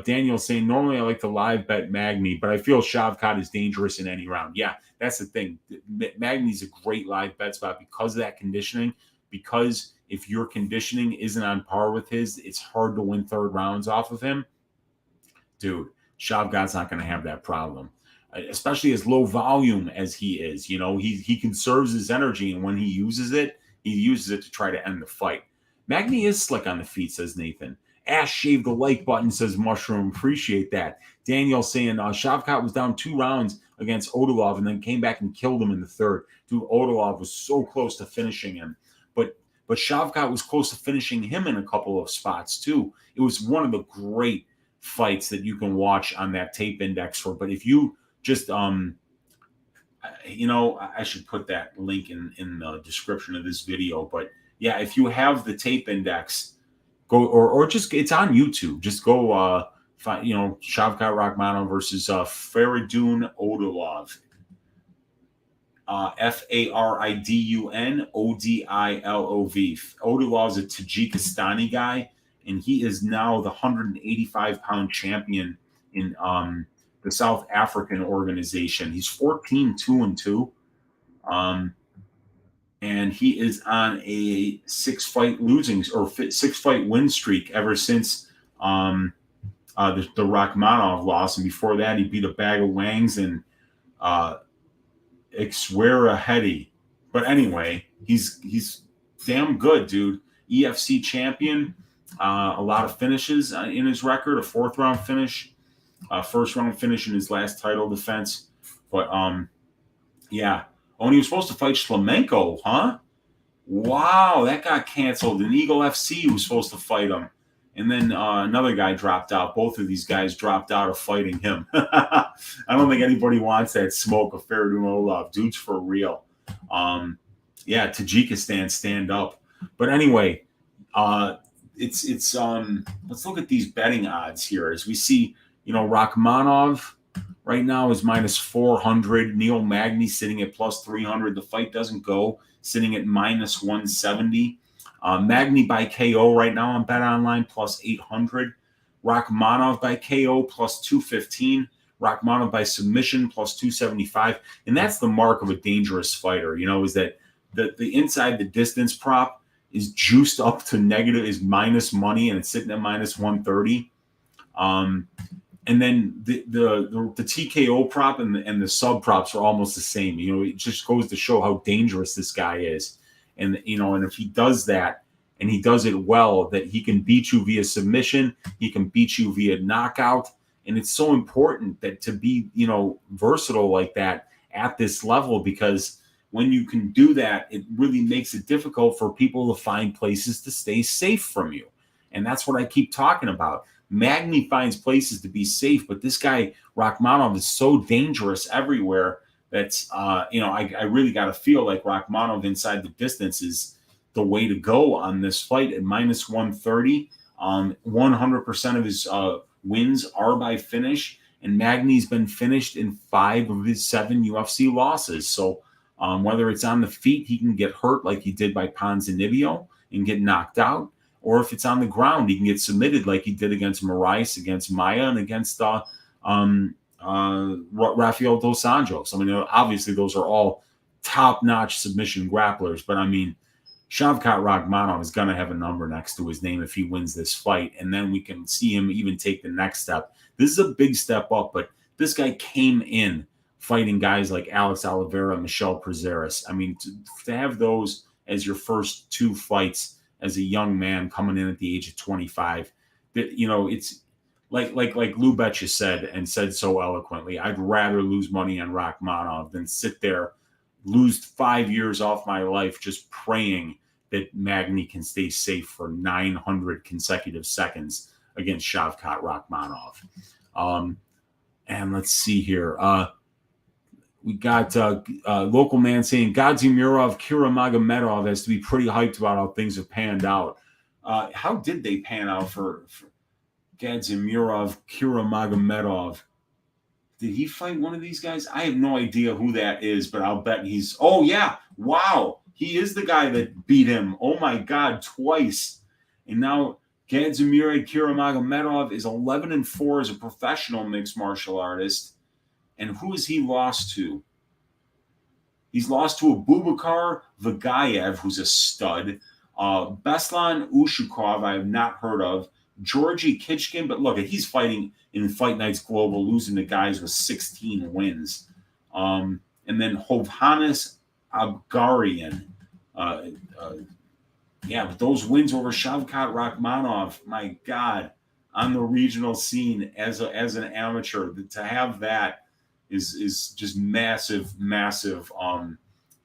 Daniel saying, normally I like to live bet Magny, but I feel Shavkat is dangerous in any round. Yeah, that's the thing. Magny's a great live bet spot because of that conditioning. Because if your conditioning isn't on par with his, it's hard to win third rounds off of him. Dude, Shavkat's not going to have that problem, especially as low volume as he is. You know, he conserves his energy, and when he uses it to try to end the fight. Magny is slick on the feet, says Nathan. Ash shaved the like button, says Mushroom. Appreciate that. Daniel saying Shavkat was down 2 rounds against Odilov and then came back and killed him in the third. Dude, Odilov was so close to finishing him. But Shavkat was close to finishing him in a couple of spots, too. It was one of the great fights that you can watch on that tape index for. But if you just, I should put that link in the description of this video. But, yeah, if you have the tape index, go or just it's on YouTube. Just go find, Shavkat Rakhmonov versus Faridun Odilov. Faridun Odilov. Odilov's a Tajikistani guy, and he is now the 185-pound champion in the South African organization. He's 14-2-2. And he is on a 6-fight win streak ever since the Rakhmonov loss. And before that, he beat a bag of wangs and Ixwera Hedi. But anyway, he's damn good, dude. EFC champion. A lot of finishes in his record. A 4th-round finish. First-round finish in his last title defense. But, yeah. Oh, and he was supposed to fight Shlemenko, huh? Wow, that got canceled. And Eagle FC was supposed to fight him. And then another guy dropped out. Both of these guys dropped out of fighting him. I don't think anybody wants that smoke of Faridun Odilov. Dude's for real. Yeah, Tajikistan, stand up. But anyway, let's look at these betting odds here. As we see, Rakhmonov right now is minus 400. Neil Magny sitting at plus 300. The fight doesn't go, sitting at minus 170. Magny by KO right now on Bet Online plus 800. Rakhmonov by KO plus 215. Rakhmonov by submission plus 275. And that's the mark of a dangerous fighter, is that the inside the distance prop is juiced up to negative, is minus money, and it's sitting at minus 130. And then the TKO prop and the sub props are almost the same. It just goes to show how dangerous this guy is. And, and if he does that and he does it well, that he can beat you via submission, he can beat you via knockout. And it's so important that to be, versatile like that at this level, because when you can do that, it really makes it difficult for people to find places to stay safe from you. And that's what I keep talking about. Magny finds places to be safe, but this guy, Rakhmonov, is so dangerous everywhere that's, I really got to feel like Rakhmonov inside the distance is the way to go on this fight at minus 130. 100% of his wins are by finish, and Magny's been finished in 5 of his 7 UFC losses. So whether it's on the feet, he can get hurt like he did by Ponzinibbio and get knocked out, or if it's on the ground, he can get submitted like he did against Moraes, against Maia, and against Rafael Dos Anjos. I mean, obviously those are all top-notch submission grapplers, but I mean, Shavkat Rakhmonov is going to have a number next to his name if he wins this fight, and then we can see him even take the next step. This is a big step up, but this guy came in fighting guys like Alex Oliveira, Michel Prazeres. I mean, to have those as your first 2 fights as a young man coming in at the age of 25, that it's like Lou Betcha said, and said so eloquently, I'd rather lose money on Rakhmonov than sit there, lose 5 years off my life just praying that Magny can stay safe for 900 consecutive seconds against Shavkat Rakhmonov. And let's see here. We got local man saying Gadzhimurov, Kuramagomedov has to be pretty hyped about how things have panned out. How did they pan out for Gadzhimurov, Kuramagomedov? Did he fight one of these guys? I have no idea who that is, but I'll bet he's... Oh, yeah. Wow. He is the guy that beat him. Oh, my God, twice. And now Gadzhimurov Kuramagomedov is 11-4 as a professional mixed martial artist. And who has he lost to? He's lost to Abubakar Vagayev, who's a stud. Beslan Ushukov, I have not heard of. Georgi Kitchkin, but look, he's fighting in Fight Nights Global, losing to guys with 16 wins. And then Hovhannes Abgarian. But those wins over Shavkat Rakhmonov, my God, on the regional scene as an amateur, to have that is just massive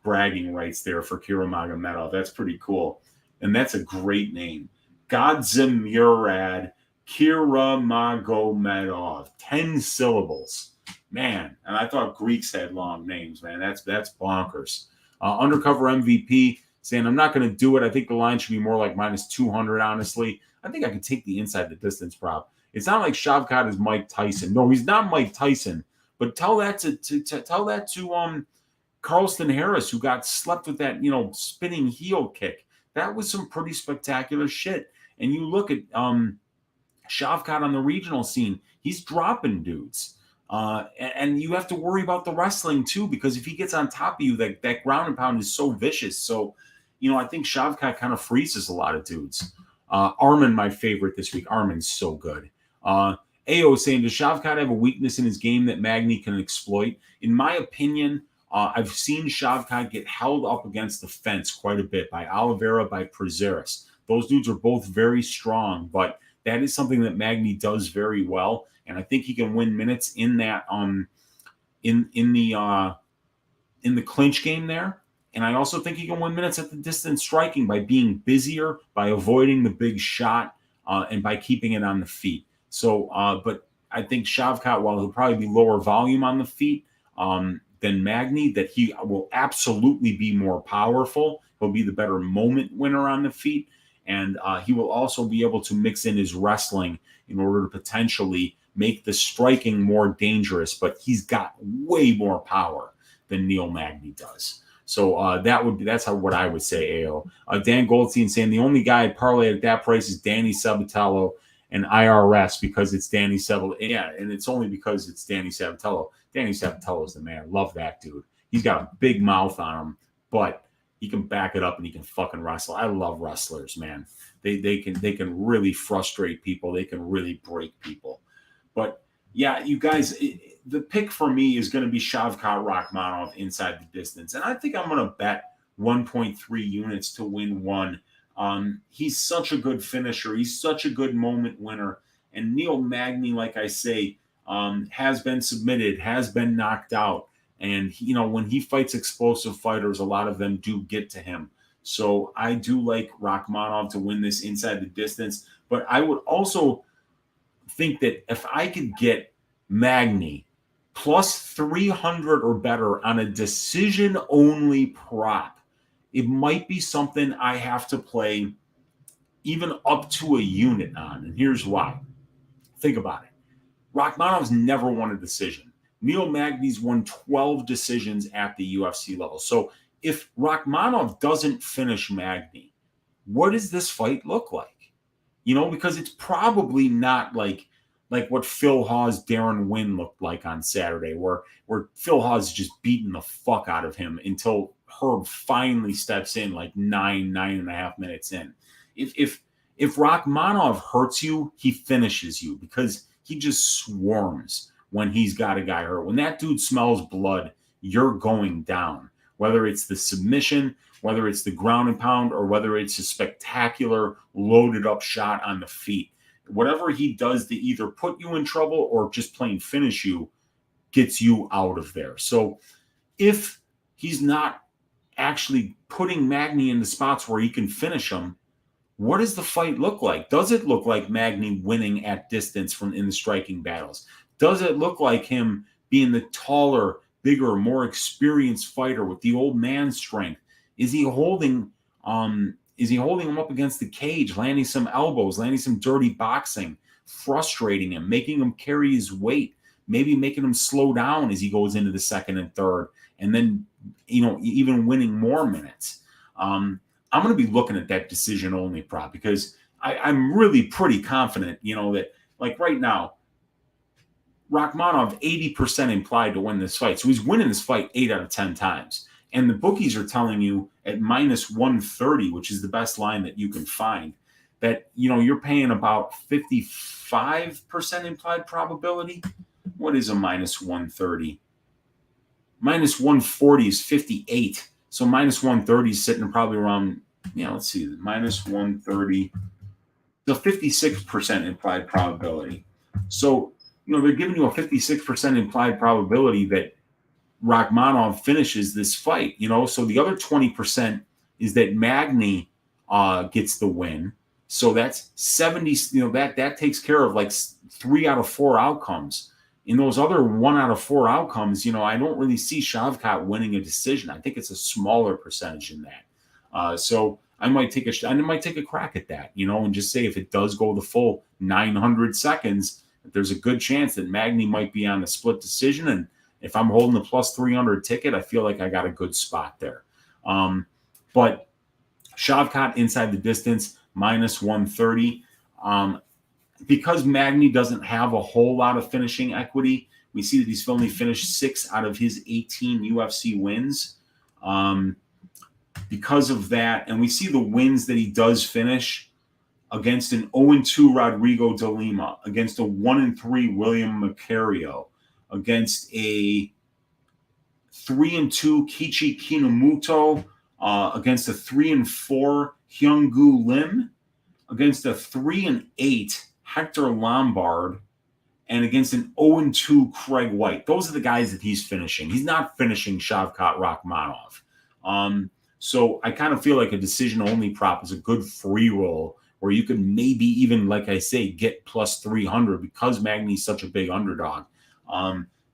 bragging rights there for Kuramagomedov. That's pretty cool. And that's a great name. Gadzhimurad Kuramagomedov. 10 syllables. Man, and I thought Greeks had long names, man. That's bonkers. Undercover MVP saying, I'm not going to do it. I think the line should be more like minus 200, honestly. I think I could take the inside the distance prop. It's not like Shavkat is Mike Tyson. No, he's not Mike Tyson. But tell that to Carlston Harris, who got slept with that, spinning heel kick. That was some pretty spectacular shit. And you look at Shavkat on the regional scene, he's dropping dudes. And you have to worry about the wrestling, too, because if he gets on top of you, that ground and pound is so vicious. So, I think Shavkat kind of freezes a lot of dudes. Armin, my favorite this week. Armin's so good. AO saying, does Shavkat have a weakness in his game that Magny can exploit? In my opinion, I've seen Shavkat get held up against the fence quite a bit by Oliveira, by Prazeres. Those dudes are both very strong, but that is something that Magny does very well, and I think he can win minutes in that in the clinch game there. And I also think he can win minutes at the distance striking by being busier, by avoiding the big shot, and by keeping it on the feet. So, but I think Shavkat, while he'll probably be lower volume on the feet than Magny, that he will absolutely be more powerful. He'll be the better moment winner on the feet. And he will also be able to mix in his wrestling in order to potentially make the striking more dangerous. But he's got way more power than Neil Magny does. So that's what I would say, AO. Dan Goldstein saying the only guy I'd parlay at that price is Danny Sabatello and IRS because it's Danny Sabatello. Yeah, and it's only because it's Danny Sabatello. Danny Sabatello is the man. Love that dude. He's got a big mouth on him, but he can back it up and he can fucking wrestle. I love wrestlers, man. They can really frustrate people. They can really break people. But yeah, you guys, the pick for me is going to be Shavkat Rakhmonov inside the distance. And I think I'm going to bet 1.3 units to win one. He's such a good finisher. He's such a good moment winner. And Neil Magny, like I say, has been submitted, has been knocked out. And, when he fights explosive fighters, a lot of them do get to him. So I do like Rakhmonov to win this inside the distance. But I would also think that if I could get Magny plus 300 or better on a decision only prop, it might be something I have to play even up to a unit on. And here's why. Think about it. Rakhmonov's never won a decision. Neil Magny's won 12 decisions at the UFC level. So if Rakhmonov doesn't finish Magny, what does this fight look like? Because it's probably not like what Phil Hawes' Darren Wynn looked like on Saturday, where Phil Hawes just beating the fuck out of him until Herb finally steps in like 9.5 minutes in. If Rakhmonov hurts you, he finishes you because he just swarms when he's got a guy hurt. When that dude smells blood, you're going down. Whether it's the submission, whether it's the ground and pound, or whether it's a spectacular loaded up shot on the feet. Whatever he does to either put you in trouble or just plain finish you gets you out of there. So if he's not actually putting Magny in the spots where he can finish him, what does the fight look like? Does it look like Magny winning at distance in the striking battles? Does it look like him being the taller, bigger, more experienced fighter with the old man strength? Is he holding him up against the cage, landing some elbows, landing some dirty boxing, frustrating him, making him carry his weight, maybe making him slow down as he goes into the second and third, and then even winning more minutes? I'm going to be looking at that decision only prop because I'm really pretty confident, that like right now, Rakhmonov 80% implied to win this fight. So he's winning this fight 8 out of 10 times. And the bookies are telling you at minus 130, which is the best line that you can find, that, you're paying about 55% implied probability. What is a minus 130? Minus 140 is 58. So minus 130 is sitting probably around, let's see, minus 130. So 56% implied probability. So, they're giving you a 56% implied probability that Rakhmonov finishes this fight, So the other 20% is that Magny gets the win. So that's 70, that takes care of like 3 out of 4 outcomes. In those other 1 out of 4 outcomes, I don't really see Shavkat winning a decision. I think it's a smaller percentage in that. So I might take a crack at that, and just say if it does go the full 900 seconds, there's a good chance that Magny might be on the split decision. And if I'm holding the plus 300 ticket, I feel like I got a good spot there. But Shavkat inside the distance, minus 130. Because Magny doesn't have a whole lot of finishing equity, we see that he's only finished 6 out of his 18 UFC wins. Because of that, and we see the wins that he does finish against an 0-2 Rodrigo de Lima, against a 1-3 William Macario, against a 3-2 Kichi Kinomoto, against a 3-4 Hyung-Gu Lim, against a 3-8 Hector Lombard, and against an 0-2 Craig White. Those are the guys that he's finishing. He's not finishing Shavkat Rakhmonov. So I kind of feel like a decision-only prop is a good free roll where you could maybe even, like I say, get plus 300 because Magny's such a big underdog.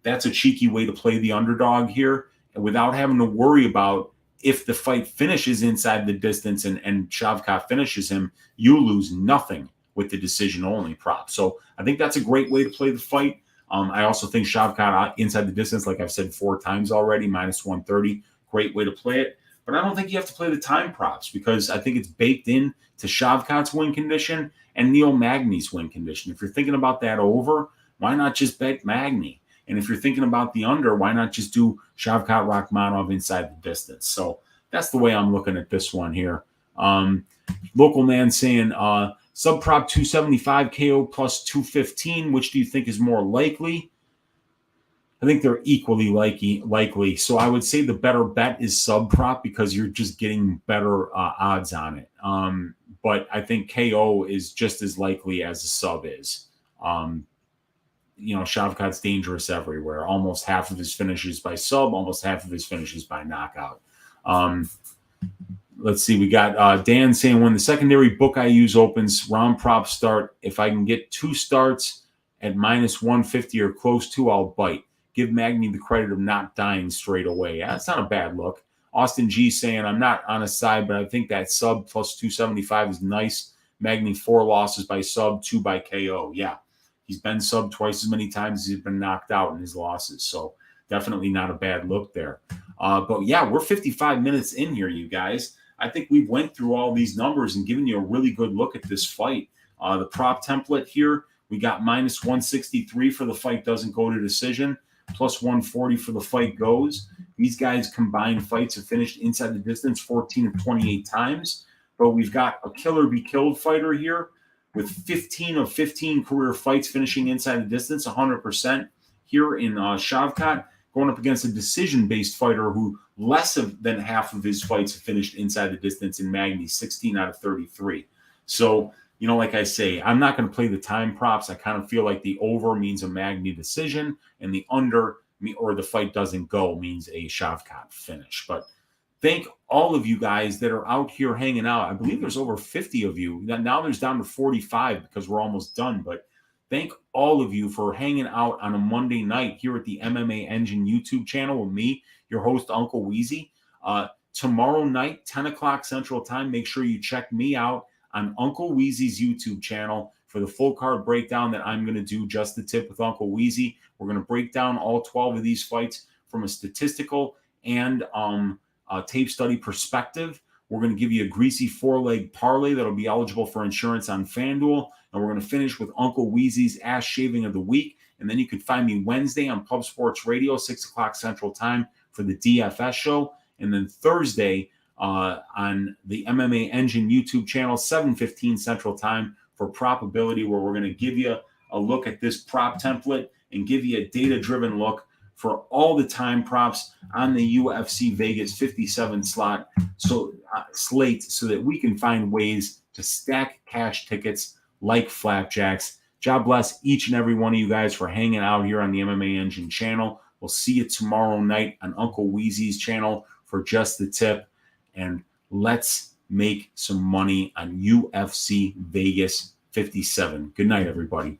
That's a cheeky way to play the underdog here, and without having to worry about if the fight finishes inside the distance and Shavkat finishes him, you lose nothing with the decision-only prop. So I think that's a great way to play the fight. I also think Shavkat inside the distance, like I've said 4 times already, minus 130, great way to play it. But I don't think you have to play the time props because I think it's baked in to Shavkat's win condition and Neil Magny's win condition. If you're thinking about that over, why not just bet Magny? And if you're thinking about the under, why not just do Shavkat Rakhmonov inside the distance? So that's the way I'm looking at this one here. Local man saying sub prop 275 KO plus 215. Which do you think is more likely? I think they're equally likely. So I would say the better bet is sub prop because you're just getting better odds on it. But I think KO is just as likely as the sub is. Shavkat's dangerous everywhere. Almost half of his finishes by sub, almost half of his finishes by knockout. Let's see. We got Dan saying, when the secondary book I use opens, round prop start. If I can get 2 starts at minus 150 or close to, I'll bite. Give Magny the credit of not dying straight away. Yeah, that's not a bad look. Austin G saying, I'm not on a side, but I think that sub plus 275 is nice. Magny 4 losses by sub, 2 by KO. Yeah, he's been sub twice as many times as he's been knocked out in his losses. So definitely not a bad look there. But yeah, we're 55 minutes in here, you guys. I think we've went through all these numbers and given you a really good look at this fight. The prop template here, we got minus 163 for the fight doesn't go to decision, plus 140 for the fight goes. These guys combined fights have finished inside the distance 14 of 28 times. But we've got a killer be killed fighter here with 15 of 15 career fights finishing inside the distance, 100% here in Shavkat, going up against a decision-based fighter who less than half of his fights have finished inside the distance in Magny, 16 out of 33. So, like I say, I'm not going to play the time props. I kind of feel like the over means a Magny decision, and the under or the fight doesn't go means a Shavkat finish. But thank all of you guys that are out here hanging out. I believe there's over 50 of you. Now there's down to 45 because we're almost done. But thank all of you for hanging out on a Monday night here at the MMA Engine YouTube channel with me, your host, Uncle Weezy. Tomorrow night, 10 o'clock Central Time, make sure you check me out on Uncle Weezy's YouTube channel for the full card breakdown that I'm going to do, Just the Tip with Uncle Weezy. We're going to break down all 12 of these fights from a statistical and tape study perspective. We're going to give you a greasy 4-leg parlay that'll be eligible for insurance on FanDuel. And we're going to finish with Uncle Weezy's ass shaving of the week. And then you can find me Wednesday on Pub Sports Radio, 6 o'clock Central Time for the DFS show. And then Thursday on the MMA Engine YouTube channel, 7:15 Central Time for Propability, where we're going to give you a look at this prop template and give you a data-driven look for all the time props on the UFC Vegas 57 slate so that we can find ways to stack cash tickets like flapjacks. God bless each and every one of you guys for hanging out here on the MMA Engine channel. We'll see you tomorrow night on Uncle Weezy's channel for Just the Tip. And let's make some money on UFC Vegas 57. Good night, everybody.